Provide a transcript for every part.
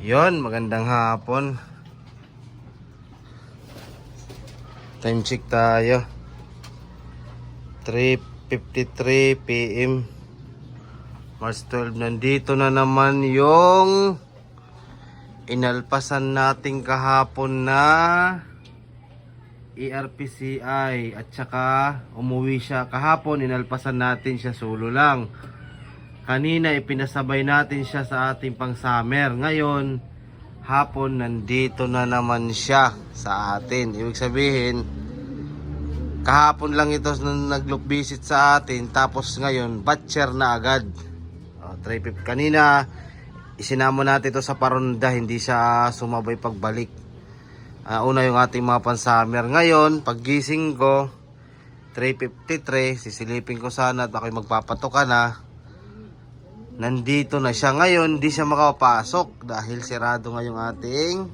Yon, magandang hapon. Time check tayo. 3:53 PM. March 12. Nandito na naman yung inalpasan nating kahapon na ERPCI. At saka umuwi siya kahapon. Inalpasan natin siya solo lang. Kanina ipinasabay natin siya sa ating pang summer. Ngayon hapon nandito na naman siya sa atin. Ibig sabihin kahapon lang ito nag-loop visit sa atin, tapos ngayon batcher na agad. 350. Kanina isinama natin ito sa paronda, hindi siya sumabay pagbalik. Una yung ating mga pang summer. Ngayon paggising ko 3:53, sisilipin ko sana at ako'y magpapatoka na. Nandito na siya ngayon, hindi siya makapasok dahil sirado nga yung ating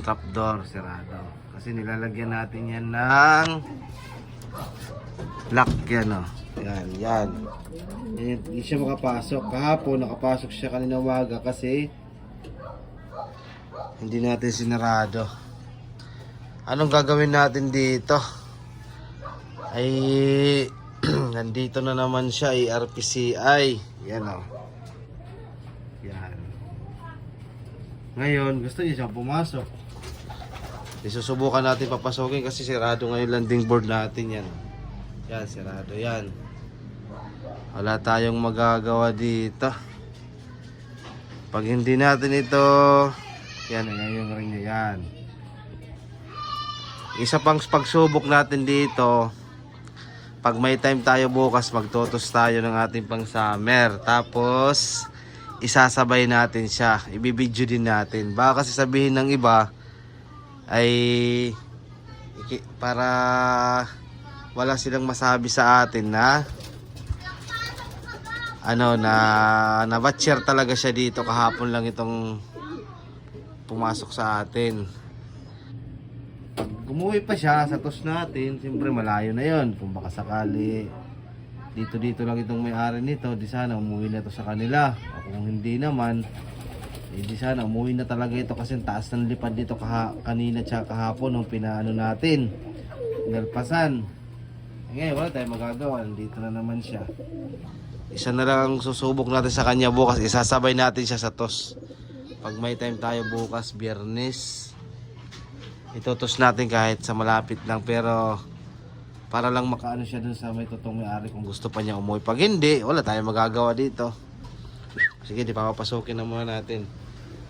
trapdoor, sirado. Kasi nilalagyan natin yan ng lock yan, oh. Yan. Hindi siya makapasok. Kahapon nakapasok siya kanina umaga kasi hindi natin sinarado. Anong gagawin natin dito? Ay nandito na naman siya, ERPCI. Yan, o. Yan. Ngayon, gusto niya siyang pumasok. Isusubukan natin papasokin kasi sirado ngayon landing board natin yan. Yan, sirado yan. Wala tayong magagawa dito. Pag hindi natin ito, yan yung ring niya, yan. Isa pang pagsubok natin dito, pag may time tayo bukas, magtotos tayo ng ating pang summer. Tapos isasabay natin siya, ibibidyo din natin. Baka kasi sabihin ng iba ay para wala silang masabi sa atin na na batcher talaga siya dito. Kahapon lang itong pumasok sa atin. Pag umuwi pa siya sa tos natin, siyempre malayo na yon. Kung baka sakali dito lang itong may-ari nito, di sana umuwi na to sa kanila. O kung hindi naman, di sana umuwi na talaga ito kasi taas ng lipad dito kanina tsaka kahapon nung pinaano natin, nalpasan. Ngayon wala tayong magagawa, dito na naman siya. Isa na lang susubok natin sa kanya bukas, isasabay natin siya sa tos. Pag may time tayo bukas, Biyernes, itutos natin kahit sa malapit lang, pero para lang makaano siya dun sa may totoong may-ari kung gusto pa niya umuwi. Pag hindi, wala tayong magagawa dito. Sige, di papapasukin na muna natin.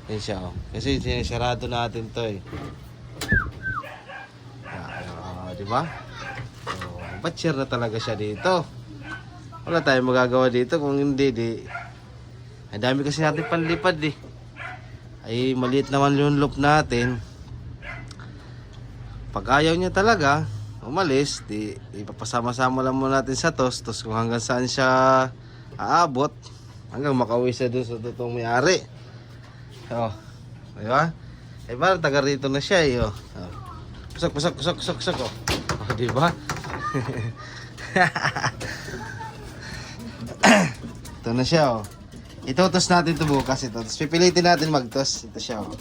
Yan siya, oh. Kasi sinisarado natin to, eh. Diba? So, batcher na talaga siya dito. Wala tayong magagawa dito kung hindi, ang dami kasi natin panlipad, eh. Ay maliit naman yung loop natin. Pag ayaw niya talaga umalis, ipapasama-sama lang muna natin sa tos kung hanggang saan siya aabot, hanggang makauwi siya doon sa totoong may-ari. Diba? Ay parang taga rito na siya, eh. Kusok. Diba? Ito na siya, oh. Itutos natin ito bukas ito. Tapos pipilitin natin magtos. Ito siya, oh.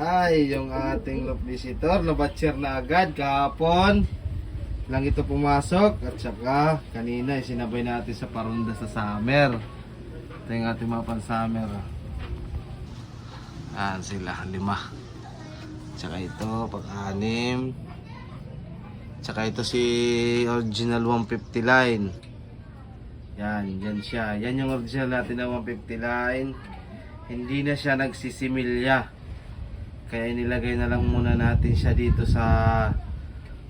Ay, yung ating loop visitor na batcher na agad kahapon lang ito pumasok. At saka kanina sinabay natin sa paronda sa summer. Ito yung ating mga pan summer. Ayan sila, 5. Tsaka ito, pag-6. Tsaka ito si original 150 line. Yan siya. Yan yung original natin na 150 line. Hindi na siya nagsisimilya. Kaya inilagay na lang muna natin siya dito sa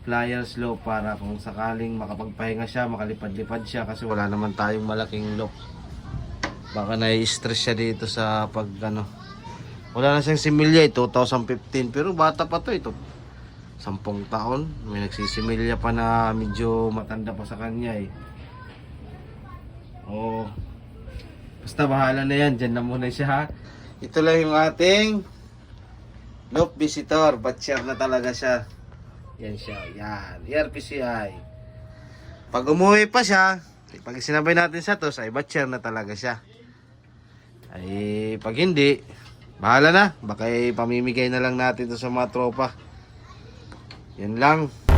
flyers loop para kung sakaling makapagpahinga siya, makalipad-lipad siya, kasi wala naman tayong malaking loop. Baka nai-stress siya dito sa wala na siyang similya, 2015, pero bata pa to, ito 10 taon, may nagsisimilya pa na medyo matanda pa sa kanya, eh. Basta bahala na yan, dyan na muna siya, ha. Ito lang yung ating loop visitor, batcher na talaga siya. Yan siya, yan, ERPCI. Pag umuwi pa siya, pag sinabay natin sa tos, ay batcher na talaga siya. Ay, pag hindi, bahala na. Baka pamimigay na lang natin to sa mga tropa. Yan lang.